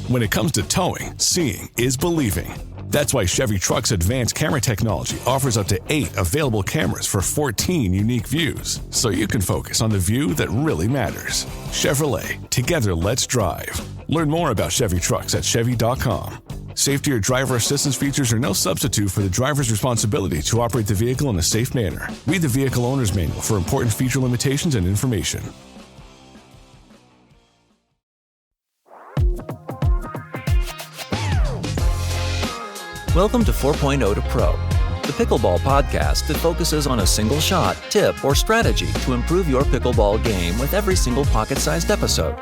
When it comes to towing, seeing is believing. That's why Chevy Truck's advanced camera technology offers up to 8 available cameras for 14 unique views, so you can focus on the view that really matters. Chevrolet, together let's drive. Learn more about Chevy Trucks at Chevy.com. Safety or driver assistance features are no substitute for the driver's responsibility to operate the vehicle in a safe manner. Read the vehicle owner's manual for important feature limitations and information. Welcome to 4.0 to Pro, the pickleball podcast that focuses on a single shot, tip, or strategy to improve your pickleball game with every single pocket-sized episode.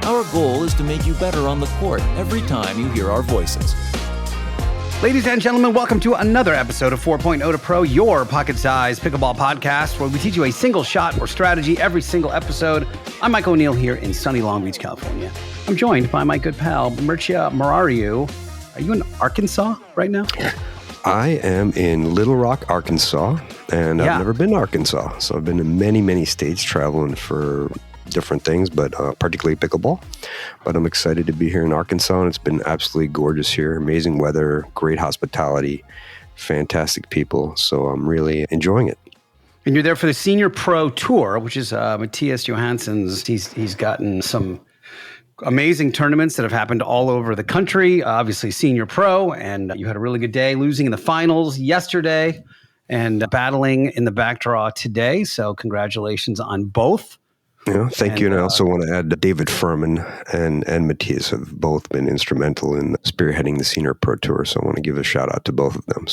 Our goal is to make you better on the court every time you hear our voices. Ladies and gentlemen, welcome to another episode of 4.0 to Pro, your pocket-sized pickleball podcast, where we teach you a single shot or strategy every single episode. I'm Mike O'Neill here in sunny Long Beach, California. I'm joined by my good pal, Mircea. Are you in Arkansas right now? I am in Little Rock, Arkansas, and I've never been to Arkansas. So I've been to many states traveling for different things, but particularly pickleball. But I'm excited to be here in Arkansas, and it's been absolutely gorgeous here. Amazing weather, great hospitality, fantastic people. So I'm really enjoying it. And you're there for the Senior Pro Tour, which is Matthias Johansson's. He's gotten some amazing tournaments that have happened all over the country, obviously Senior Pro, and you had a really good day, losing in the finals yesterday and battling in the back draw today. So congratulations on both. Yeah, thank you. And I also want to add that David Furman and Matthias have both been instrumental in spearheading the Senior Pro Tour. So I want to give a shout out to both of them.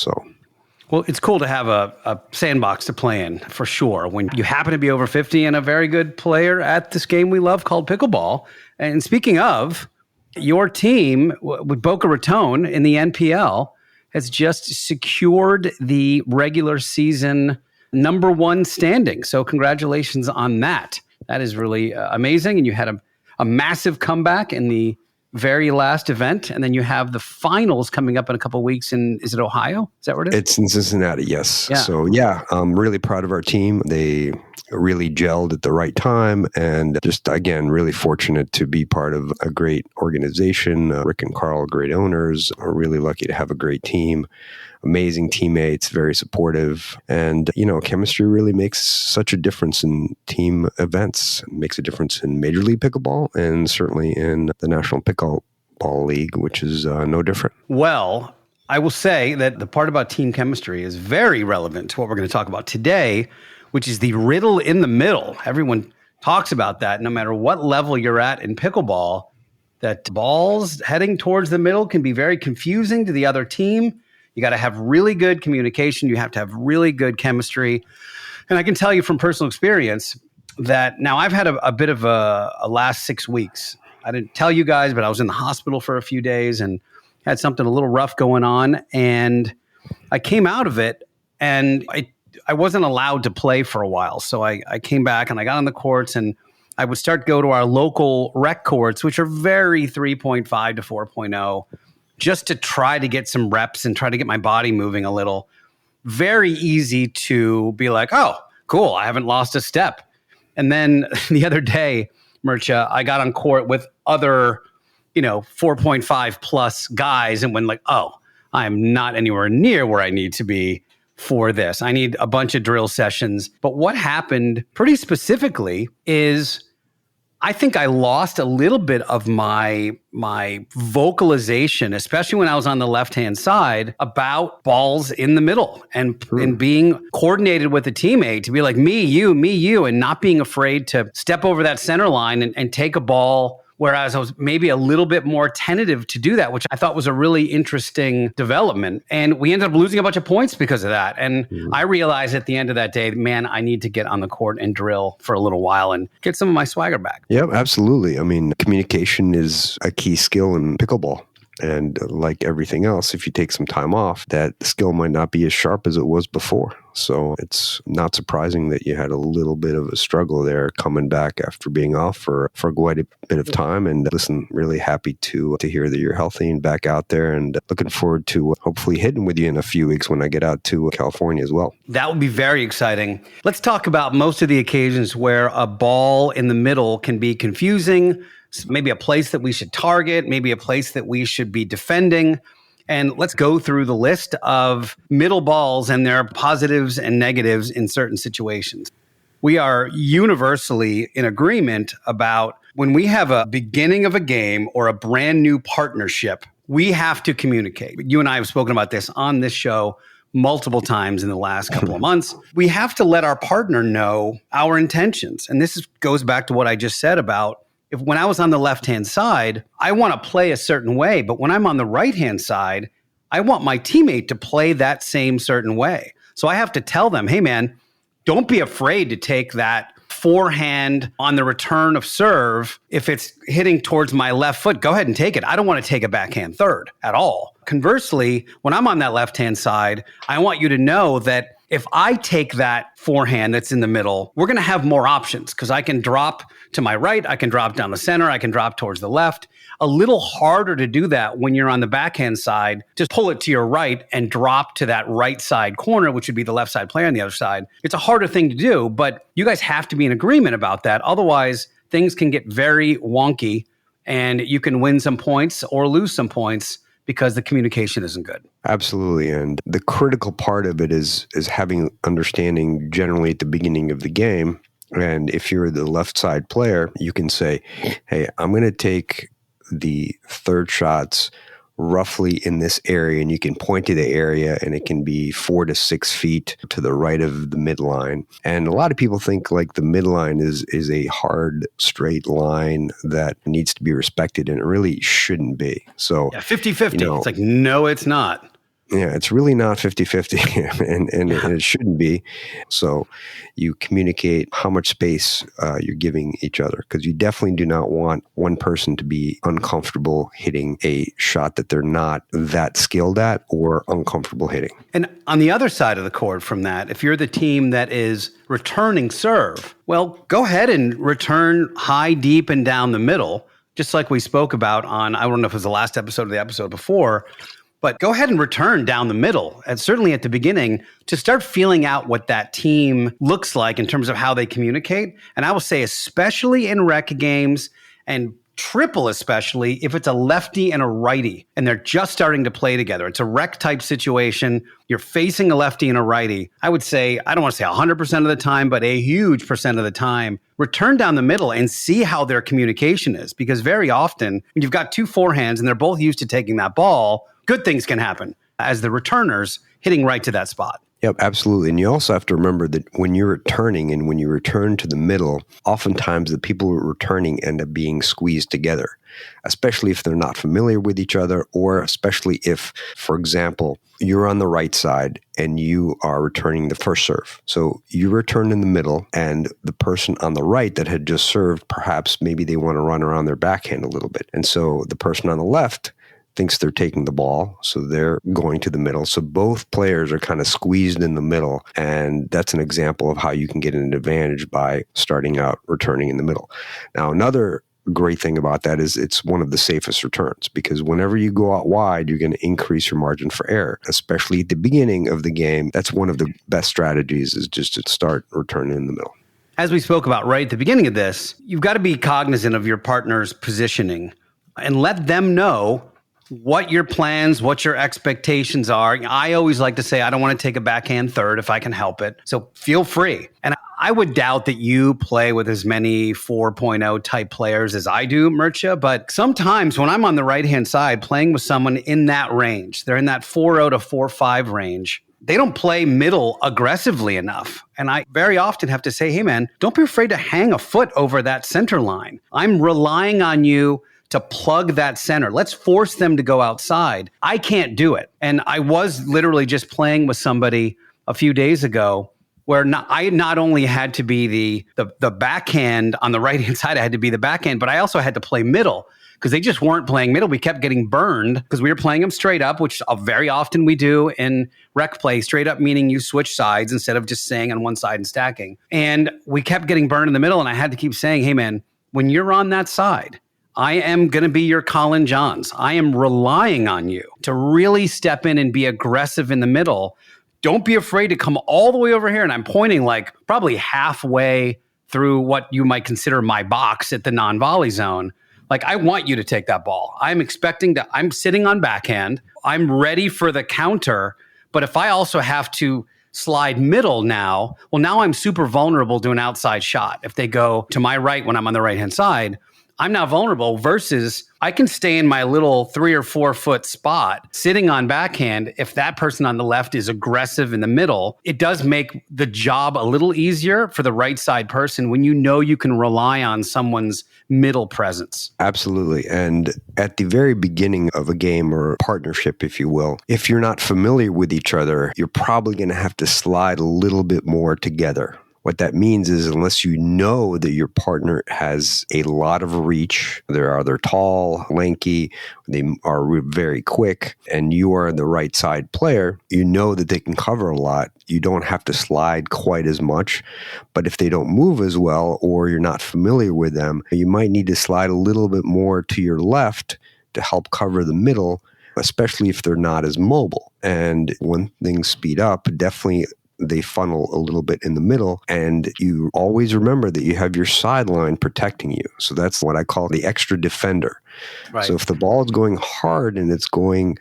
Well, it's cool to have a sandbox to play in, for sure, when you happen to be over 50 and a very good player at this game we love called pickleball. And speaking of, your team with Boca Raton in the NPL has just secured the regular season #1 standing. So congratulations on that. That is really amazing. And you had a massive comeback in the very last event, and then you have the finals coming up in a couple of weeks is it Ohio? Is that where it is? It's in Cincinnati, yes. Yeah. So I'm really proud of our team. They really gelled at the right time, and just, again, really fortunate to be part of a great organization. Rick and Carl, great owners, are really lucky to have a great team. Amazing teammates, very supportive. And, chemistry really makes such a difference in team events. It makes a difference in Major League Pickleball and certainly in the National Pickleball League, which is no different. Well, I will say that the part about team chemistry is very relevant to what we're going to talk about today, which is the riddle in the middle. Everyone talks about that no matter what level you're at in pickleball, that balls heading towards the middle can be very confusing to the other team. You got to have really good communication. You have to have really good chemistry. And I can tell you from personal experience that now I've had a bit of a last 6 weeks. I didn't tell you guys, but I was in the hospital for a few days and had something a little rough going on. And I came out of it and I wasn't allowed to play for a while. So I came back and I got on the courts and I would start to go to our local rec courts, which are very 3.5 to 4.0. just to try to get some reps and try to get my body moving a little. Very easy to be like, oh, cool, I haven't lost a step. And then the other day, Mircea, I got on court with other, 4.5 plus guys and went like, oh, I'm not anywhere near where I need to be for this. I need a bunch of drill sessions. But what happened pretty specifically is I think I lost a little bit of my vocalization, especially when I was on the left-hand side, about balls in the middle and being coordinated with a teammate to be like, me, you, and not being afraid to step over that center line and take a ball. Whereas I was maybe a little bit more tentative to do that, which I thought was a really interesting development. And we ended up losing a bunch of points because of that. And I realized at the end of that day, man, I need to get on the court and drill for a little while and get some of my swagger back. Yeah, absolutely. I mean, communication is a key skill in pickleball. And like everything else, if you take some time off, that skill might not be as sharp as it was before. So it's not surprising that you had a little bit of a struggle there coming back after being off for quite a bit of time. And listen, really happy to hear that you're healthy and back out there, and looking forward to hopefully hitting with you in a few weeks when I get out to California as well. That would be very exciting. Let's talk about most of the occasions where a ball in the middle can be confusing. maybe a place that we should target, maybe a place that we should be defending. And let's go through the list of middle balls and their positives and negatives in certain situations. We are universally in agreement about when we have a beginning of a game or a brand new partnership, we have to communicate. You and I have spoken about this on this show multiple times in the last couple of months. We have to let our partner know our intentions. And this goes back to what I just said about when I was on the left-hand side, I want to play a certain way. But when I'm on the right-hand side, I want my teammate to play that same certain way. So I have to tell them, hey, man, don't be afraid to take that forehand on the return of serve. If it's hitting towards my left foot, go ahead and take it. I don't want to take a backhand third at all. Conversely, when I'm on that left-hand side, I want you to know that if I take that forehand that's in the middle, we're going to have more options because I can drop to my right, I can drop down the center, I can drop towards the left. A little harder to do that when you're on the backhand side. Just pull it to your right and drop to that right side corner, which would be the left side player on the other side. It's a harder thing to do, but you guys have to be in agreement about that. Otherwise, things can get very wonky and you can win some points or lose some points because the communication isn't good. Absolutely. And the critical part of it is having understanding generally at the beginning of the game. And if you're the left side player, you can say, hey, I'm going to take the third shots roughly in this area, and you can point to the area and it can be 4 to 6 feet to the right of the midline. And a lot of people think like the midline is a hard straight line that needs to be respected, and it really shouldn't be. So 50-50. It's like, no, it's not. Yeah, it's really not 50-50, and it shouldn't be. So you communicate how much space you're giving each other, because you definitely do not want one person to be uncomfortable hitting a shot that they're not that skilled at or uncomfortable hitting. And on the other side of the court from that, if you're the team that is returning serve, well, go ahead and return high, deep, and down the middle, just like we spoke about on, I don't know if it was the last episode or the episode before, but go ahead and return down the middle, and certainly at the beginning, to start feeling out what that team looks like in terms of how they communicate. And I will say, especially in rec games, and triple especially, if it's a lefty and a righty, and they're just starting to play together. It's a rec type situation. You're facing a lefty and a righty. I would say, I don't want to say 100% of the time, but a huge percent of the time, return down the middle and see how their communication is. Because very often, when you've got two forehands and they're both used to taking that ball, good things can happen as the returners hitting right to that spot. Yep, absolutely. And you also have to remember that when you're returning and when you return to the middle, oftentimes the people who are returning end up being squeezed together, especially if they're not familiar with each other, or especially if, for example, you're on the right side and you are returning the first serve. So you return in the middle, and the person on the right that had just served, perhaps maybe they want to run around their backhand a little bit. And so the person on the left thinks they're taking the ball, so they're going to the middle. So both players are kind of squeezed in the middle, and that's an example of how you can get an advantage by starting out returning in the middle. Now, another great thing about that is it's one of the safest returns, because whenever you go out wide, you're going to increase your margin for error, especially at the beginning of the game. That's one of the best strategies, is just to start returning in the middle. As we spoke about right at the beginning of this, you've got to be cognizant of your partner's positioning and let them know what your plans, what your expectations are. I always like to say, I don't want to take a backhand third if I can help it. So feel free. And I would doubt that you play with as many 4.0 type players as I do, Mircea. But sometimes when I'm on the right-hand side playing with someone in that range, they're in that 4.0 to 4.5 range, they don't play middle aggressively enough. And I very often have to say, hey, man, don't be afraid to hang a foot over that center line. I'm relying on you to plug that center. Let's force them to go outside. I can't do it. And I was literally just playing with somebody a few days ago where I not only had to be the backhand on the right-hand side, I had to be the backhand, but I also had to play middle because they just weren't playing middle. We kept getting burned because we were playing them straight up, which very often we do in rec play. Straight up meaning you switch sides instead of just staying on one side and stacking. And we kept getting burned in the middle, and I had to keep saying, hey, man, when you're on that side, I am going to be your Colin Johns. I am relying on you to really step in and be aggressive in the middle. Don't be afraid to come all the way over here. And I'm pointing like probably halfway through what you might consider my box at the non-volley zone. Like, I want you to take that ball. I'm sitting on backhand. I'm ready for the counter. But if I also have to slide middle now, well, now I'm super vulnerable to an outside shot. If they go to my right when I'm on the right-hand side, I'm now vulnerable versus I can stay in my little 3 or 4 foot spot sitting on backhand. If that person on the left is aggressive in the middle, it does make the job a little easier for the right side person when you know you can rely on someone's middle presence. Absolutely. And at the very beginning of a game or partnership, if you will, if you're not familiar with each other, you're probably going to have to slide a little bit more together. What that means is unless you know that your partner has a lot of reach, they're tall, lanky, they are very quick, and you are the right side player, you know that they can cover a lot. You don't have to slide quite as much. But if they don't move as well or you're not familiar with them, you might need to slide a little bit more to your left to help cover the middle, especially if they're not as mobile. And when things speed up, definitely they funnel a little bit in the middle, and you always remember that you have your sideline protecting you. So that's what I call the extra defender. Right. So if the ball is going hard and it's going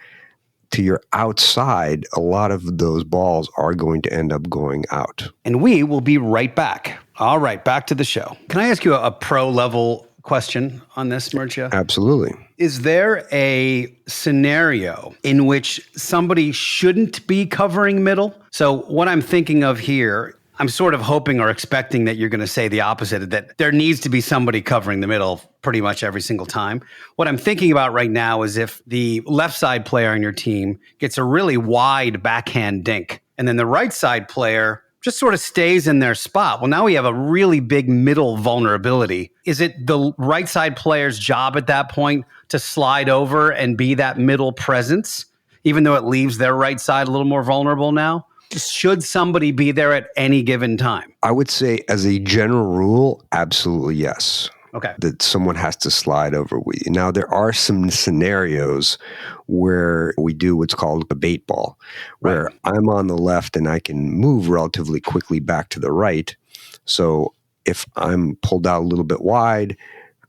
to your outside, a lot of those balls are going to end up going out. And we will be right back. All right, back to the show. Can I ask you a pro level question on this, Mircea? Absolutely. Is there a scenario in which somebody shouldn't be covering middle? So what I'm thinking of here, I'm sort of hoping or expecting that you're going to say the opposite, that there needs to be somebody covering the middle pretty much every single time. What I'm thinking about right now is if the left side player on your team gets a really wide backhand dink, and then the right side player just sort of stays in their spot. Well, now we have a really big middle vulnerability. Is it the right side player's job at that point to slide over and be that middle presence, even though it leaves their right side a little more vulnerable now? Should somebody be there at any given time? I would say as a general rule, absolutely yes. Okay. That someone has to slide over with you. Now, there are some scenarios where we do what's called a bait ball, where right. I'm on the left and I can move relatively quickly back to the right. So if I'm pulled out a little bit wide,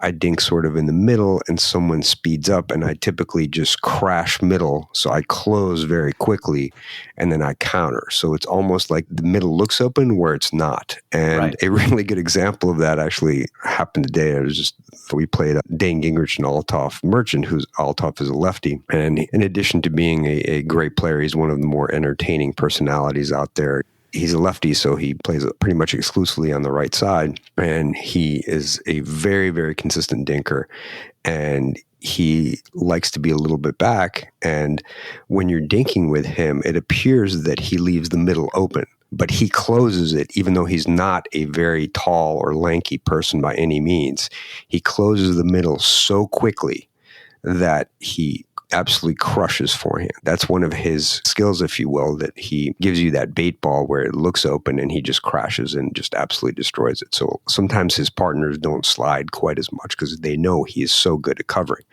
I dink sort of in the middle and someone speeds up and I typically just crash middle. So I close very quickly and then I counter. So it's almost like the middle looks open where it's not. And right. A really good example of that actually happened today. We played Dane Gingrich and Althoff Merchant, Althoff is a lefty. And in addition to being a great player, he's one of the more entertaining personalities out there. He's a lefty, so he plays pretty much exclusively on the right side, and he is a very, very consistent dinker, and he likes to be a little bit back, and when you're dinking with him, it appears that he leaves the middle open, but he closes it, even though he's not a very tall or lanky person by any means. He closes the middle so quickly that he absolutely crushes forehand. That's one of his skills, if you will, that he gives you that bait ball where it looks open and he just crashes and just absolutely destroys it. So sometimes his partners don't slide quite as much because they know he is so good at covering.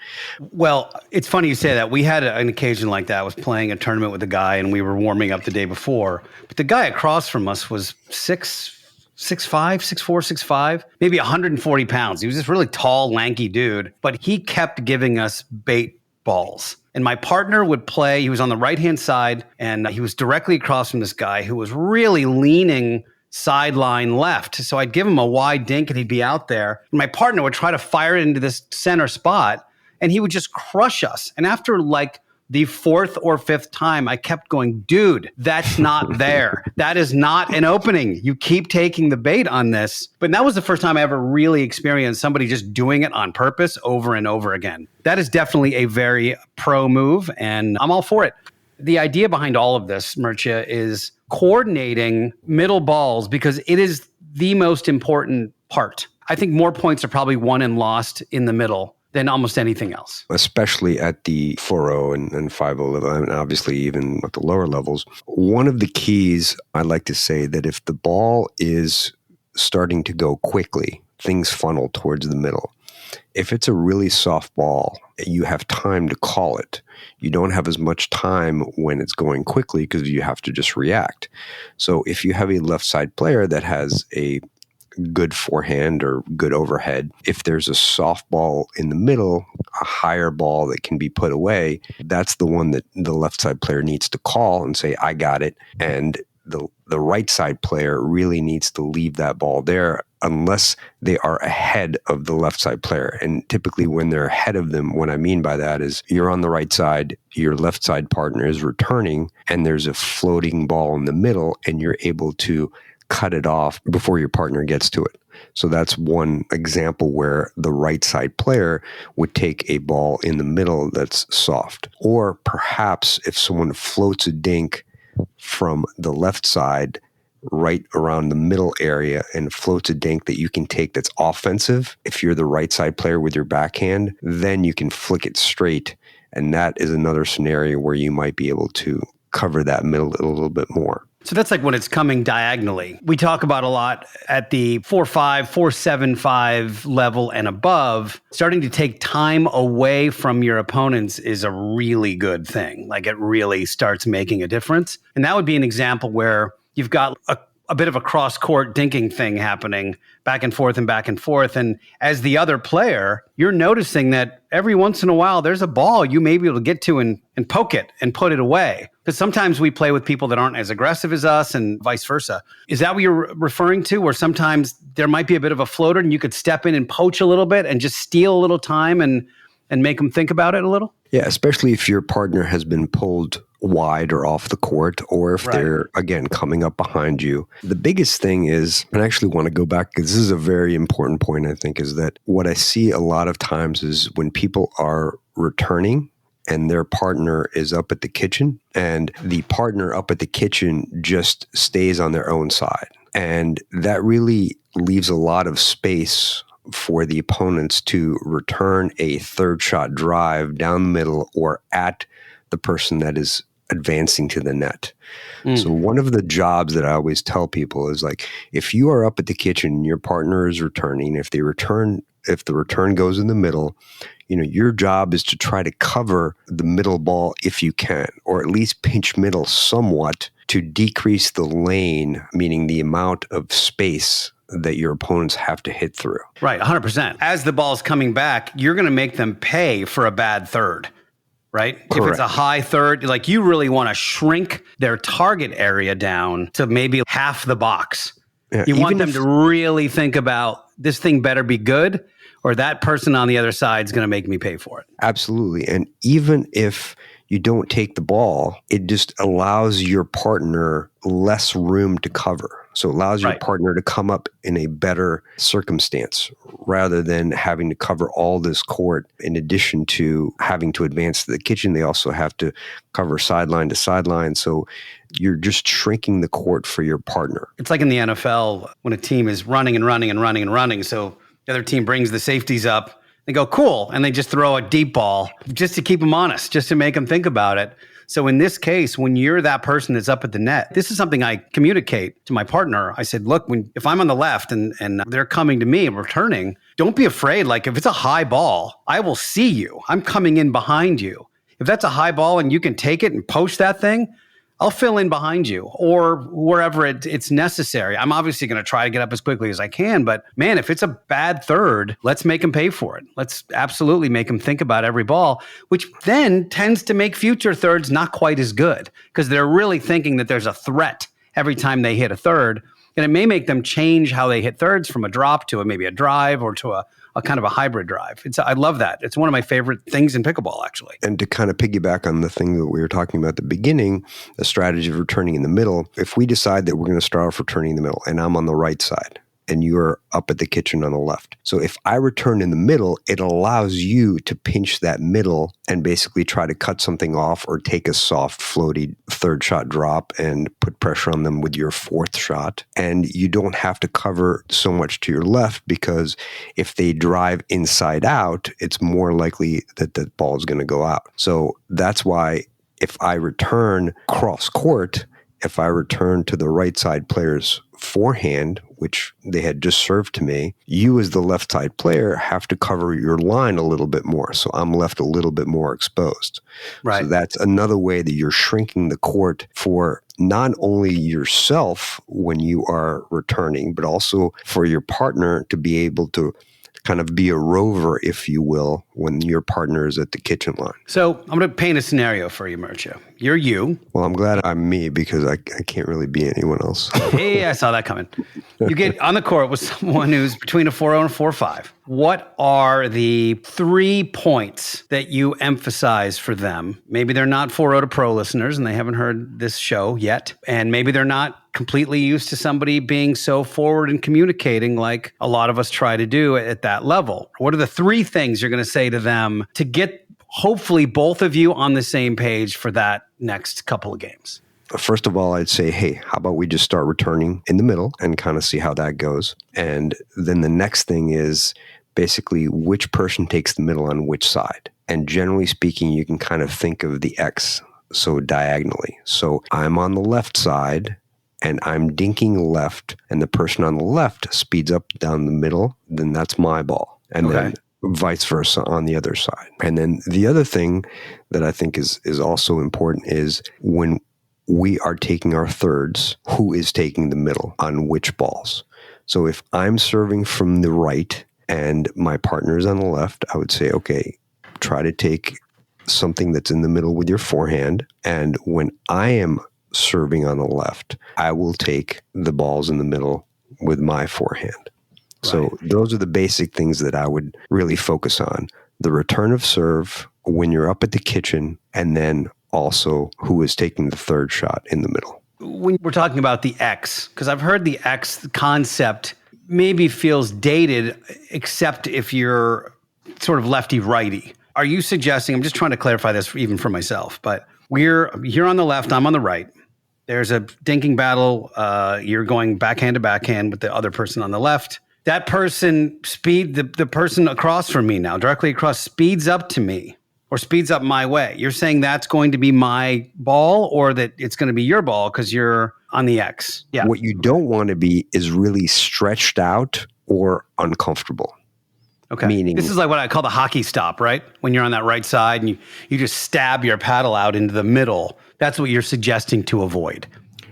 Well, it's funny you say that. We had an occasion like that. I was playing a tournament with a guy and we were warming up the day before. But the guy across from us was 6'5", maybe 140 pounds. He was this really tall, lanky dude, but he kept giving us bait balls. And my partner would play, he was on the right-hand side, and he was directly across from this guy who was really leaning sideline left. So I'd give him a wide dink and he'd be out there. And my partner would try to fire it into this center spot, and he would just crush us. And after like the 4th or 5th time, I kept going, dude, that's not there. That is not an opening. You keep taking the bait on this. But that was the first time I ever really experienced somebody just doing it on purpose over and over again. That is definitely a very pro move, and I'm all for it. The idea behind all of this, Mircea, is coordinating middle balls because it is the most important part. I think more points are probably won and lost in the middle than almost anything else. Especially at the 4-0 and 5-0 level, and obviously even at the lower levels. One of the keys, I like to say that if the ball is starting to go quickly, things funnel towards the middle. If it's a really soft ball, you have time to call it. You don't have as much time when it's going quickly because you have to just react. So if you have a left side player that has a good forehand or good overhead. If there's a softball in the middle, a higher ball that can be put away, that's the one that the left side player needs to call and say, I got it. And the right side player really needs to leave that ball there unless they are ahead of the left side player. And typically when they're ahead of them, what I mean by that is you're on the right side, your left side partner is returning, and there's a floating ball in the middle, and you're able to cut it off before your partner gets to it. So that's one example where the right side player would take a ball in the middle that's soft. Or perhaps if someone floats a dink from the left side right around the middle area and floats a dink that you can take that's offensive, if you're the right side player with your backhand, then you can flick it straight. And that is another scenario where you might be able to cover that middle a little bit more. So that's like when it's coming diagonally. We talk about a lot at the 4-5, 4-7-5 level and above. Starting to take time away from your opponents is a really good thing. Like it really starts making a difference. And that would be an example where you've got a bit of a cross-court dinking thing happening back and forth and back and forth. And as the other player, you're noticing that every once in a while, there's a ball you may be able to get to and poke it and put it away. Because sometimes we play with people that aren't as aggressive as us and vice versa. Is that what you're referring to? Where sometimes there might be a bit of a floater and you could step in and poach a little bit and just steal a little time and make them think about it a little? Yeah, especially if your partner has been pulled wide or off the court, or if they're, again, coming up behind you. The biggest thing is, and I actually want to go back, because this is a very important point, I think, is that what I see a lot of times is when people are returning and their partner is up at the kitchen, and the partner up at the kitchen just stays on their own side. And that really leaves a lot of space for the opponents to return a third shot drive down the middle or at the person that is advancing to the net. So one of the jobs that I always tell people is like, if you are up at the kitchen and your partner is returning, if the return goes in the middle, your job is to try to cover the middle ball if you can, or at least pinch middle somewhat to decrease the lane, meaning the amount of space that your opponents have to hit through. Right, 100%. As the ball's coming back, you're going to make them pay for a bad third, right? Correct. If it's a high third, like you really want to shrink their target area down to maybe half the box. Yeah, you want them to really think about, this thing better be good, or that person on the other side is going to make me pay for it. Absolutely. And even if you don't take the ball, it just allows your partner less room to cover. So it allows your partner to come up in a better circumstance rather than having to cover all this court. In addition to having to advance to the kitchen, they also have to cover sideline to sideline. So you're just shrinking the court for your partner. It's like in the NFL when a team is running and running and running and running. So the other team brings the safeties up. They go, cool. And they just throw a deep ball just to keep them honest, just to make them think about it. So in this case, when you're that person that's up at the net, this is something I communicate to my partner. I said, look, if I'm on the left and they're coming to me and returning, don't be afraid. Like if it's a high ball, I will see you. I'm coming in behind you. If that's a high ball and you can take it and post that thing, I'll fill in behind you or wherever it's necessary. I'm obviously going to try to get up as quickly as I can, but man, if it's a bad third, let's make them pay for it. Let's absolutely make them think about every ball, which then tends to make future thirds not quite as good because they're really thinking that there's a threat every time they hit a third. And it may make them change how they hit thirds from a drop to maybe a drive or to a kind of a hybrid drive. I love that. It's one of my favorite things in pickleball, actually. And to kind of piggyback on the thing that we were talking about at the beginning, the strategy of returning in the middle, if we decide that we're going to start off returning in the middle and I'm on the right side and you're up at the kitchen on the left. So if I return in the middle, it allows you to pinch that middle and basically try to cut something off or take a soft floaty third shot drop and put pressure on them with your fourth shot. And you don't have to cover so much to your left because if they drive inside out, it's more likely that the ball is going to go out. So that's why if I return cross court, if I return to the right side player's forehand which they had just served to me, you as the left side player have to cover your line a little bit more. So I'm left a little bit more exposed. Right. So that's another way that you're shrinking the court for not only yourself when you are returning, but also for your partner to be able to kind of be a rover, if you will, when your partner is at the kitchen line. So I'm going to paint a scenario for you, Mircea. You're you. Well, I'm glad I'm me because I can't really be anyone else. Hey, I saw that coming. You get on the court with someone who's between a 4-0 and a 4-5. What are the 3 points that you emphasize for them? Maybe they're not 4-0 to pro listeners and they haven't heard this show yet. And maybe they're not completely used to somebody being so forward and communicating like a lot of us try to do at that level. What are the 3 things you're going to say to them to get hopefully both of you on the same page for that next couple of games? First of all, I'd say, hey, how about we just start returning in the middle and kind of see how that goes? And then the next thing is basically which person takes the middle on which side. And generally speaking, you can kind of think of the X, so diagonally. So I'm on the left side and I'm dinking left, and the person on the left speeds up down the middle, then that's my ball. And then vice versa on the other side. And then the other thing that I think is also important is when we are taking our thirds, who is taking the middle on which balls? So if I'm serving from the right and my partner is on the left, I would say, okay, try to take something that's in the middle with your forehand. And when I am serving on the left, I will take the balls in the middle with my forehand. Right. So those are the basic things that I would really focus on. The return of serve when you're up at the kitchen, and then also who is taking the third shot in the middle. When we're talking about the X, because I've heard the X concept maybe feels dated, except if you're sort of lefty-righty. Are you suggesting, I'm just trying to clarify this even for myself, but you're on the left, I'm on the right. There's a dinking battle. You're going backhand to backhand with the other person on the left. That person the person across from me now, directly across, speeds up to me or speeds up my way. You're saying that's going to be my ball or that it's going to be your ball because you're on the X. Yeah. What you don't want to be is really stretched out or uncomfortable. Okay. Meaning, this is like what I call the hockey stop, right? When you're on that right side and you just stab your paddle out into the middle. That's what you're suggesting to avoid.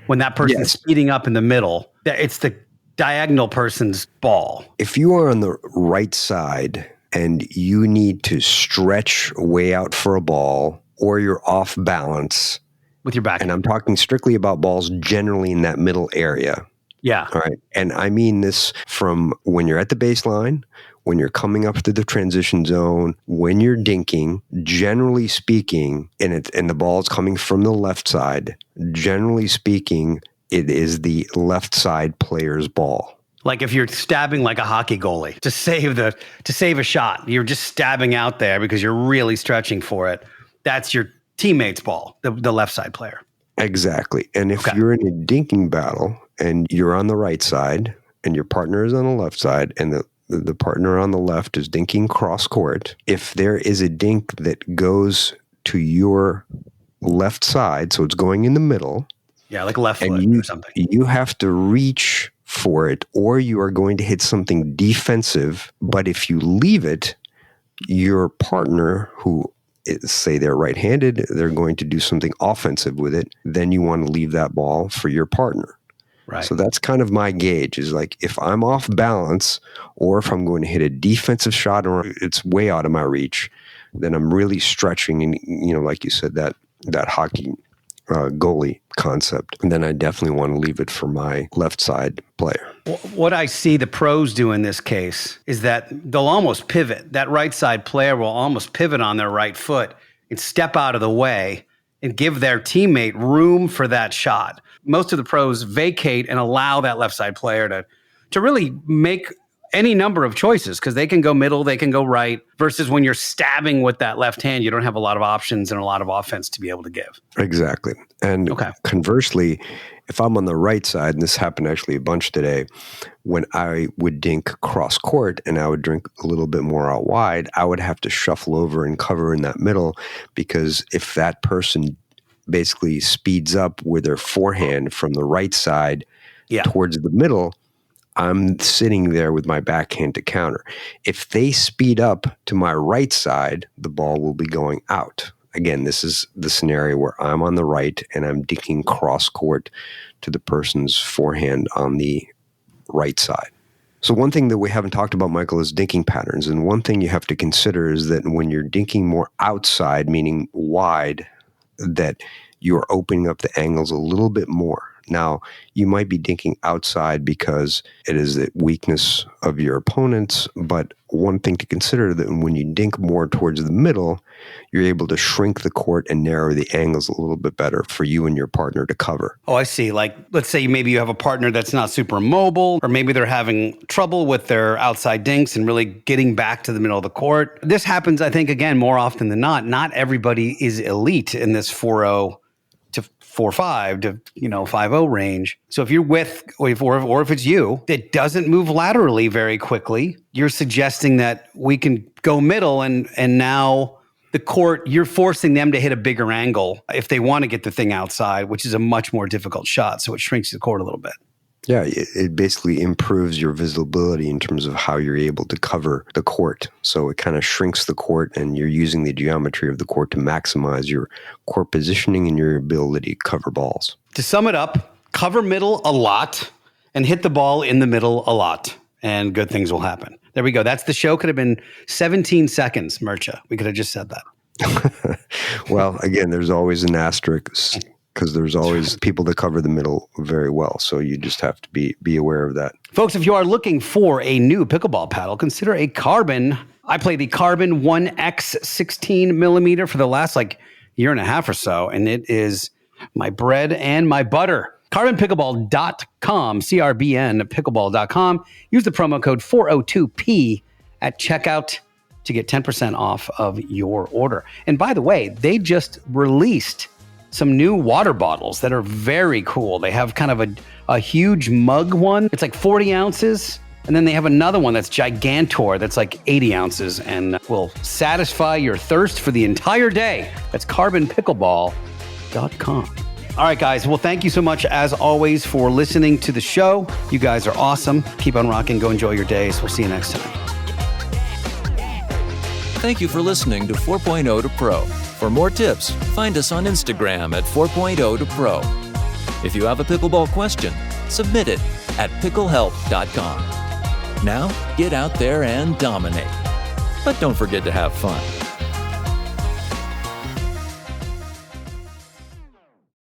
When that person's speeding up in the middle, it's the diagonal person's ball. If you are on the right side and you need to stretch way out for a ball or you're off balance. With your back. And I'm talking strictly about balls generally in that middle area. Yeah. All right. And I mean this from when you're at the baseline, when you're coming up to the transition zone, when you're dinking, generally speaking, and the ball's coming from the left side, generally speaking, it is the left side player's ball. Like if you're stabbing like a hockey goalie to save a shot, you're just stabbing out there because you're really stretching for it. That's your teammate's ball, the left side player. Exactly. And if you're in a dinking battle and you're on the right side and your partner is on the left side and the partner on the left is dinking cross court, if there is a dink that goes to your left side, so it's going in the middle. Yeah, like left foot or something. You have to reach for it or you are going to hit something defensive. But if you leave it, your partner who say they're right-handed, they're going to do something offensive with it. Then you want to leave that ball for your partner. Right. So that's kind of my gauge is like if I'm off balance or if I'm going to hit a defensive shot or it's way out of my reach, then I'm really stretching and, like you said, that hockey goalie concept. And then I definitely want to leave it for my left side player. What I see the pros do in this case is that they'll almost pivot. That right side player will almost pivot on their right foot and step out of the way and give their teammate room for that shot. Most of the pros vacate and allow that left side player to really make any number of choices because they can go middle, they can go right, versus when you're stabbing with that left hand, you don't have a lot of options and a lot of offense to be able to give. Exactly. And conversely, if I'm on the right side, and this happened actually a bunch today, when I would dink cross court and I would drink a little bit more out wide, I would have to shuffle over and cover in that middle because if that person basically speeds up with their forehand from the right side towards the middle, I'm sitting there with my backhand to counter. If they speed up to my right side, the ball will be going out. Again, this is the scenario where I'm on the right and I'm dinking cross court to the person's forehand on the right side. So one thing that we haven't talked about, Michael, is dinking patterns. And one thing you have to consider is that when you're dinking more outside, meaning wide, that you're opening up the angles a little bit more. Now, you might be dinking outside because it is the weakness of your opponents, but one thing to consider that when you dink more towards the middle, you're able to shrink the court and narrow the angles a little bit better for you and your partner to cover. Oh, I see. Like, let's say maybe you have a partner that's not super mobile, or maybe they're having trouble with their outside dinks and really getting back to the middle of the court. This happens, I think, again, more often than not. Not everybody is elite in this 4-0 to 4-5 to 5-0 range. So if you're with, or if it's you that doesn't move laterally very quickly, you're suggesting that we can go middle, and now the court, you're forcing them to hit a bigger angle if they want to get the thing outside, which is a much more difficult shot. So it shrinks the court a little bit. Yeah, it basically improves your visibility in terms of how you're able to cover the court. So it kind of shrinks the court, and you're using the geometry of the court to maximize your court positioning and your ability to cover balls. To sum it up, cover middle a lot and hit the ball in the middle a lot, and good things will happen. There we go. That's the show. Could have been 17 seconds, Mircea. We could have just said that. Well, again, there's always an asterisk, because there's always people that cover the middle very well. So you just have to be aware of that. Folks, if you are looking for a new pickleball paddle, consider a Carbon. I play the Carbon 1X 16 millimeter for the last year and a half or so, and it is my bread and my butter. CarbonPickleball.com, CRBN pickleball.com. Use the promo code 402P at checkout to get 10% off of your order. And by the way, they just released some new water bottles that are very cool. They have kind of a huge mug one. It's like 40 ounces. And then they have another one that's gigantor that's like 80 ounces and will satisfy your thirst for the entire day. That's carbonpickleball.com. All right, guys. Well, thank you so much, as always, for listening to the show. You guys are awesome. Keep on rocking. Go enjoy your days. We'll see you next time. Thank you for listening to 4.0 to Pro. For more tips, find us on Instagram at 4.0 to Pro. If you have a pickleball question, submit it at picklehelp.com. Now, get out there and dominate. But don't forget to have fun.